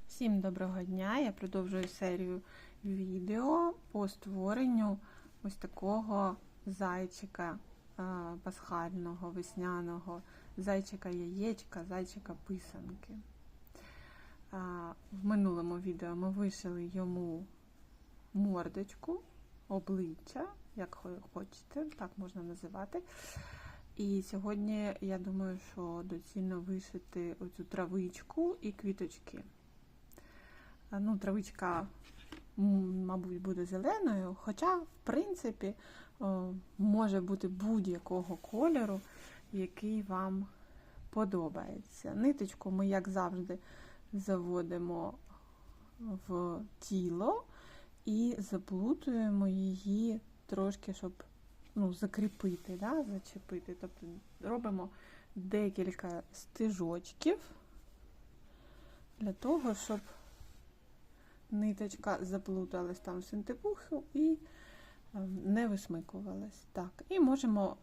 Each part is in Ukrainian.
Всім доброго дня! Я продовжую серію відео по створенню ось такого зайчика пасхального, весняного, зайчика-яєчка, зайчика-писанки. В минулому відео ми вишили йому мордочку, обличчя, як хочете, так можна називати. І сьогодні, я думаю, що доцільно вишити оцю травичку і квіточки. Травичка, мабуть, буде зеленою, хоча, в принципі, може бути будь-якого кольору, який вам подобається. Ниточку ми, як завжди, заводимо в тіло і заплутуємо її трошки, щоб закріпити, зачепити. Тобто робимо декілька стежочків для того, щоб ниточка заплуталась там в синтепуху і не висмикувалась. Так, і можемо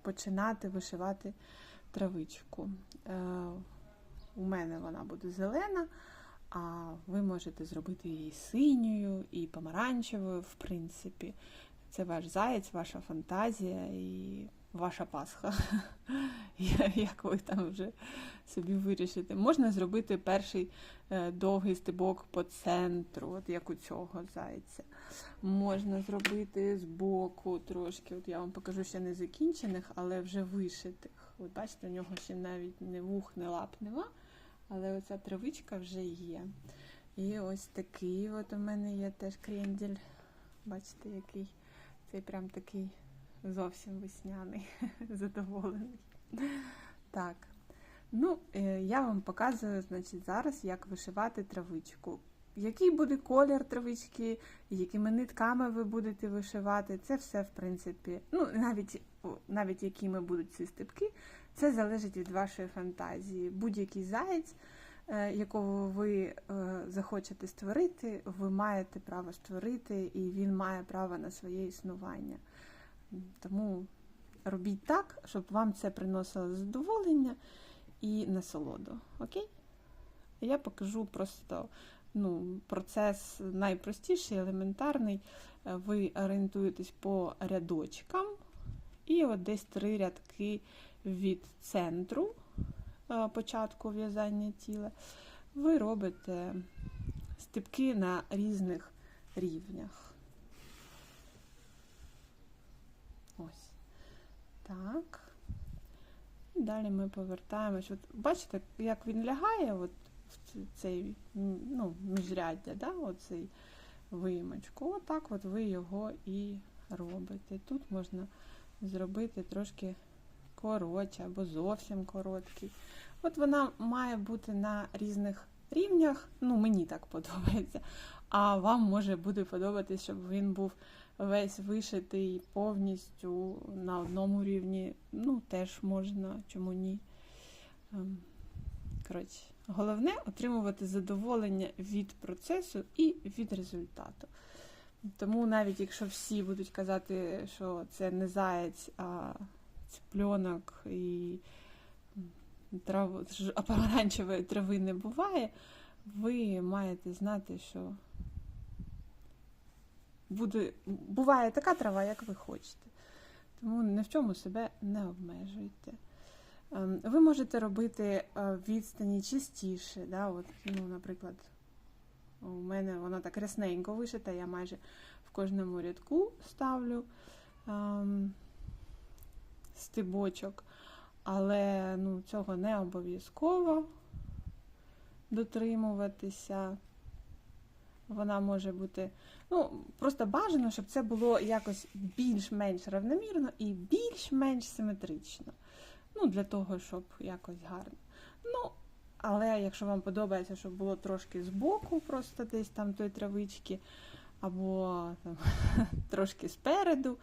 починати вишивати травичку. У мене вона буде зелена, а ви можете зробити її синьою і помаранчевою, в принципі. Це ваш заєць, ваша фантазія і ваша Пасха, як ви там вже собі вирішите. Можна зробити перший довгий стебок по центру, от як у цього зайця. Можна зробити збоку трошки, от я вам покажу ще не закінчених, але вже вишитих. От бачите, у нього ще навіть не вух, не лап нема, але оця травичка вже є. І ось такий от у мене є теж крендель. Бачите, який? Цей прям такий зовсім весняний, задоволений. Так, я вам показую, зараз, як вишивати травичку. Який буде колір травички, якими нитками ви будете вишивати, це все, в принципі, навіть якими будуть ці стебки, це залежить від вашої фантазії. Будь-який заєць, якого ви захочете створити, ви маєте право створити, і він має право на своє існування. Тому робіть так, щоб вам це приносило задоволення і насолоду. Окей? Я покажу просто процес найпростіший, елементарний. Ви орієнтуєтесь по рядочкам, і от десь 3 рядки від центру початку в'язання тіла, ви робите стебки на різних рівнях. Ось. Так. І далі ми повертаємось. От бачите, як він лягає от в цей, міжряддя, оцей виємочку. Отак от ви його і робите. Тут можна зробити трошки коротше або зовсім короткий. От вона має бути на різних рівнях, мені так подобається, а вам може буде подобатись, щоб він був весь вишитий повністю на одному рівні, теж можна, чому ні. Коротше, головне отримувати задоволення від процесу і від результату. Тому навіть якщо всі будуть казати, що це не заєць, а цыпленок і помаранчевої трави не буває, ви маєте знати, що буває така трава, як ви хочете. Тому ні в чому себе не обмежуйте. Ви можете робити відстані частіше. Наприклад, у мене вона так рясненько вишита, я майже в кожному рядку ставлю стебочок, але цього не обов'язково дотримуватися. Вона може бути, просто бажано, щоб це було якось більш-менш рівномірно і більш-менш симетрично. Для того, щоб якось гарно. Але якщо вам подобається, щоб було трошки збоку, просто десь там той травички, або там, трошки спереду,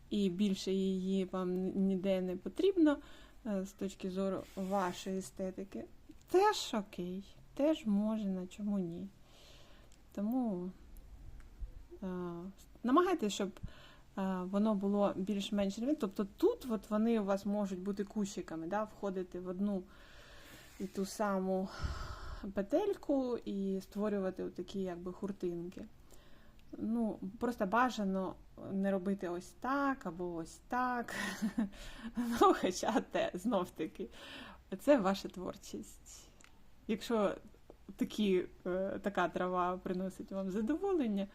і більше її вам ніде не потрібно з точки зору вашої естетики, теж окей, теж можна, чому ні. Тому намагайтеся, щоб воно було більш-менш рівне. Тобто тут от вони у вас можуть бути кущиками, входити в одну і ту саму петельку і створювати такі якби хуртинки. Ну, просто бажано не робити ось так або ось так. Ну, хоча знов-таки, це ваша творчість. Якщо така трава приносить вам задоволення,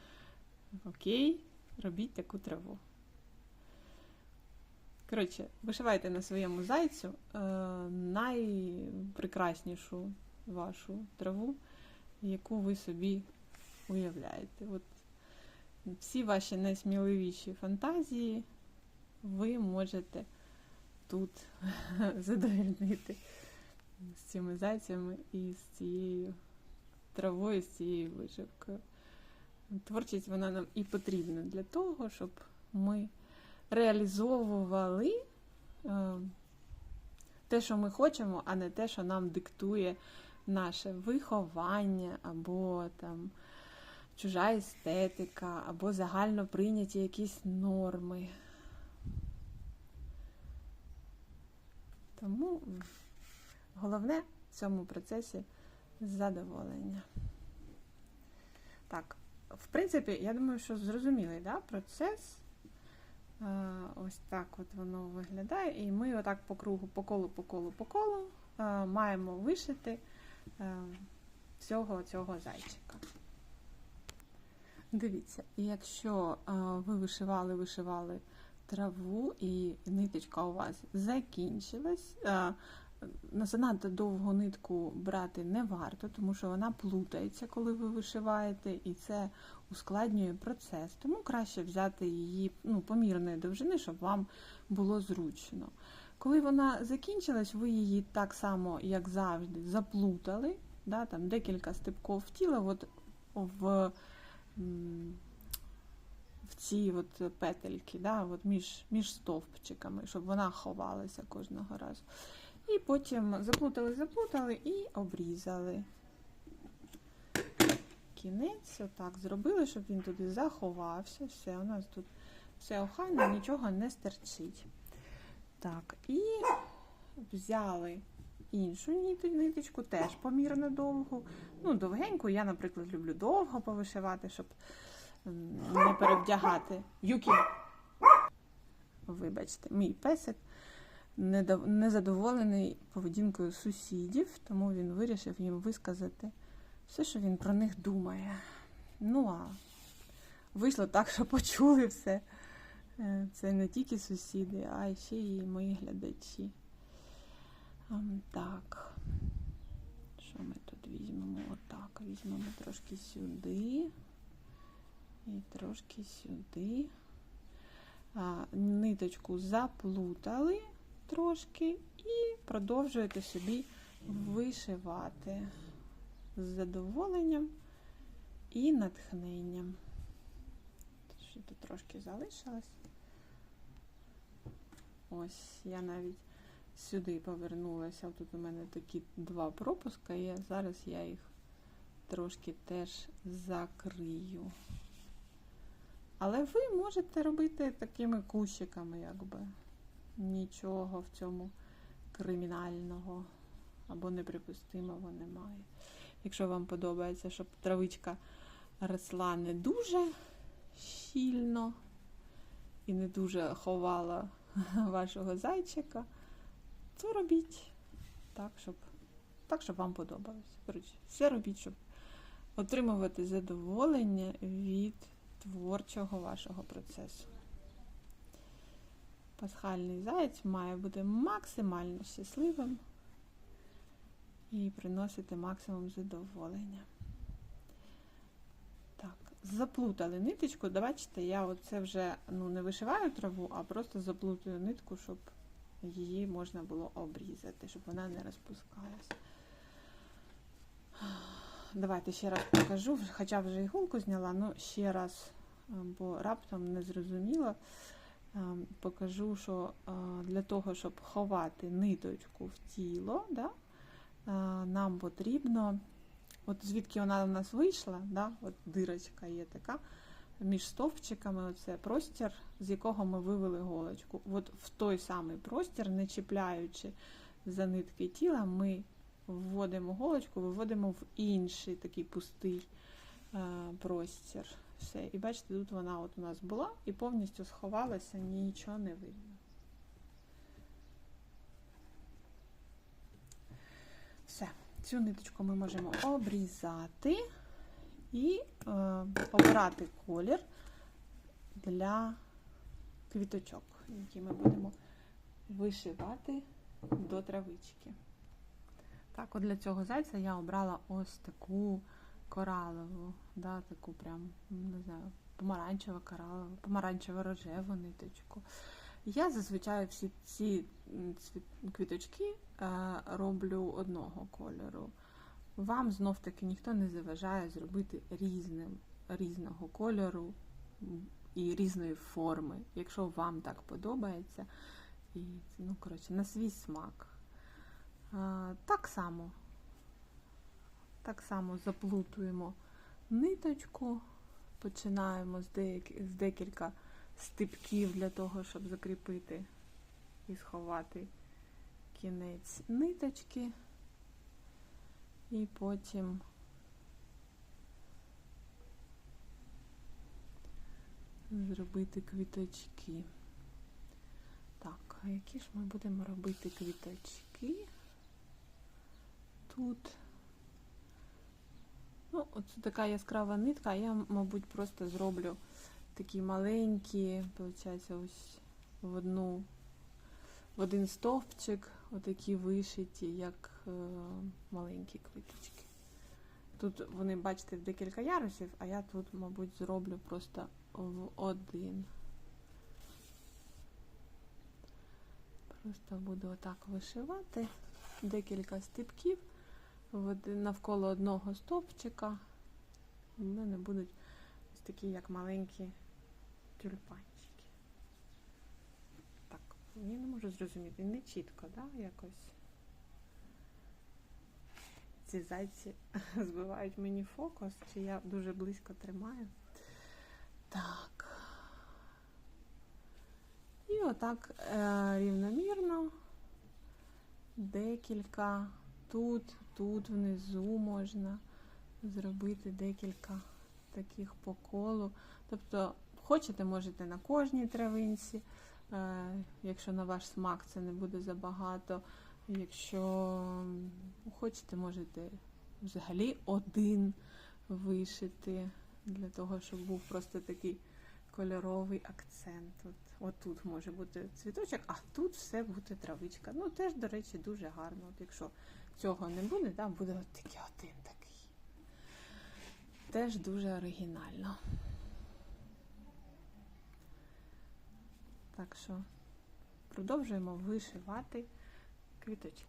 окей, робіть таку траву. Коротше, вишивайте на своєму зайцю найпрекраснішу вашу траву, яку ви собі уявляєте. От всі ваші найсміливіші фантазії ви можете тут задовольнити з цими зайцями і з цією травою, з цією вишивкою. Творчість, вона нам і потрібна для того, щоб ми реалізовували те, що ми хочемо, а не те, що нам диктує наше виховання, або там чужа естетика, або загально прийняті якісь норми. Тому головне в цьому процесі задоволення. Так, в принципі, я думаю, що зрозумілий, да, процес. Ось так от воно виглядає. І ми отак по кругу, по колу маємо вишити всього цього зайчика. Дивіться, якщо ви вишивали траву і ниточка у вас закінчилась, занадто довгу нитку брати не варто, тому що вона плутається, коли ви вишиваєте, і це ускладнює процес. Тому краще взяти її помірної довжини, щоб вам було зручно. Коли вона закінчилась, ви її так само, як завжди, заплутали, да, там декілька стебків втіла от в ці от петельки, да, от між стовпчиками, щоб вона ховалася кожного разу. І потім заплутали і обрізали. Кінець отак зробили, щоб він туди заховався. Все, у нас тут все охайно, нічого не стерчить. Так, і взяли іншу ниточку, теж помірно довгу. Ну, довгеньку, я, наприклад, люблю довго повишивати, щоб не перевдягати. Юкі! Вибачте, мій песик незадоволений поведінкою сусідів, тому він вирішив їм висказати все, що він про них думає. Ну, а вийшло так, що почули все. Це не тільки сусіди, а ще й мої глядачі. Так, що ми тут візьмемо? Отак, візьмемо трошки сюди і трошки сюди. Ниточку заплутали трошки і продовжуєте собі вишивати з задоволенням і натхненням. Ще тут трошки залишилось. Ось, я навіть сюди повернулася. Тут у мене такі два пропуска є. Зараз я їх трошки теж закрию. Але ви можете робити такими кущиками, якби. Нічого в цьому кримінального або неприпустимого немає. Якщо вам подобається, щоб травичка росла не дуже щільно і не дуже ховала вашого зайчика, то робіть так, щоб вам подобалося. Коротше, все робіть, щоб отримувати задоволення від творчого вашого процесу. Пасхальний заєць має бути максимально щасливим і приносити максимум задоволення. Так, заплутали ниточку. Бачите, я оце вже не вишиваю траву, а просто заплутаю нитку, щоб її можна було обрізати, щоб вона не розпускалась. Давайте ще раз покажу, хоча вже іголку зняла, але ще раз, бо раптом не зрозуміло. Покажу, що для того, щоб ховати ниточку в тіло, да, нам потрібно, от звідки вона у нас вийшла, да, от дирочка є така, між стовпчиками, оце простір, з якого ми вивели голочку. От в той самий простір, не чіпляючи за нитки тіла, ми вводимо голочку, виводимо в інший такий пустий простір. Все. І бачите, тут вона от у нас була і повністю сховалася, нічого не видно. Все. Цю ниточку ми можемо обрізати і обирати колір для квіточок, які ми будемо вишивати до травички. Так, от для цього зайця я обрала ось таку коралову, да, таку прям, не знаю, помаранчево-коралову, помаранчево-рожеву ниточку. Я зазвичай всі ці квіточки роблю одного кольору. Вам знов-таки ніхто не заважає зробити різного кольору і різної форми, якщо вам так подобається. І, ну, коротше, на свій смак. Так само заплутуємо ниточку, починаємо з декілька стипків для того, щоб закріпити і сховати кінець ниточки, і потім зробити квіточки. Так, а які ж ми будемо робити квіточки? Тут, ну, оце така яскрава нитка, я, мабуть, просто зроблю такі маленькі, виходить, ось в один стовпчик, отакі вишиті, як маленькі квіточки. Тут вони, бачите, в декілька ярусів, а я тут, мабуть, зроблю просто в один. Просто буду отак вишивати декілька стипків навколо одного стовпчика. У мене будуть ось такі, як маленькі тюльпанчики. Так, я не можу зрозуміти, не чітко, да, якось. Ці зайці збивають мені фокус, чи я дуже близько тримаю. Так. І отак рівномірно декілька, тут внизу можна зробити декілька таких по колу. Тобто, хочете, можете на кожній травинці, якщо на ваш смак це не буде забагато. Якщо хочете, можете взагалі один вишити, для того, щоб був просто такий кольоровий акцент. От тут може бути цвіточок, а тут все буде травичка. Ну, теж, до речі, дуже гарно. От якщо цього не буде, да, буде от такий один такий. Теж дуже оригінально. Так що продовжуємо вишивати квіточки.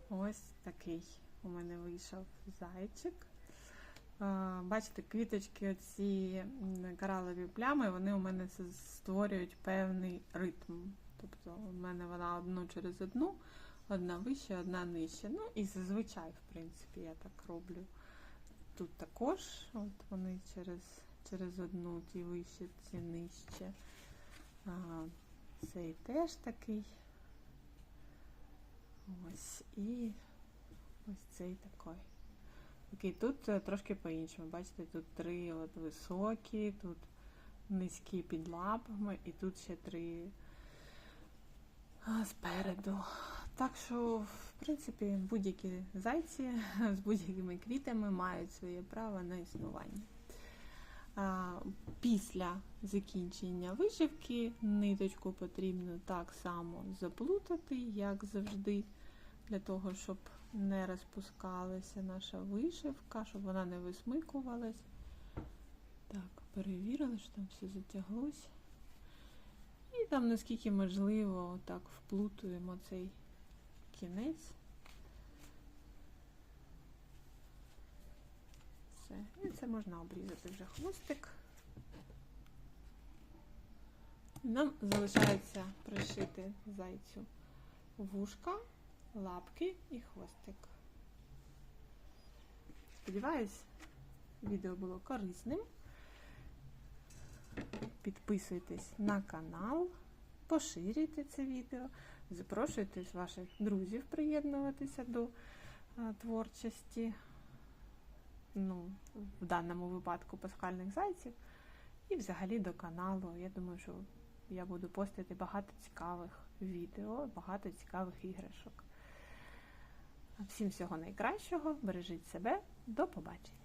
Ось такий у мене вийшов зайчик. Бачите, квіточки, оці коралові плями, вони у мене створюють певний ритм. Тобто у мене вона одну через одну, одна вище, одна нижче. Ну і зазвичай, в принципі, я так роблю. Тут також, от вони через одну, ті вище, ці нижче. Цей теж такий. Ось, і ось цей такий. Окей, тут трошки по-іншому. Бачите, тут 3 от високі, тут низькі під лапами, і тут ще 3 спереду. Так що, в принципі, будь-які зайці з будь-якими квітами мають своє право на існування. Після закінчення вишивки ниточку потрібно так само заплутати, як завжди, для того, щоб не розпускалася наша вишивка, щоб вона не висмикувалась. Так, перевірили, що там все затяглось. І там, наскільки можливо, так вплутуємо цей кінець. Все. І це можна обрізати вже хвостик. Нам залишається пришити зайцю вушка, лапки і хвостик. Сподіваюсь, відео було корисним. Підписуйтесь на канал, поширюйте це відео, Запрошуйте ваших друзів приєднуватися до творчості, в даному випадку пасхальних зайців, і взагалі до каналу. Я думаю, що я буду постити багато цікавих відео, багато цікавих іграшок. Всім всього найкращого, бережіть себе, до побачення!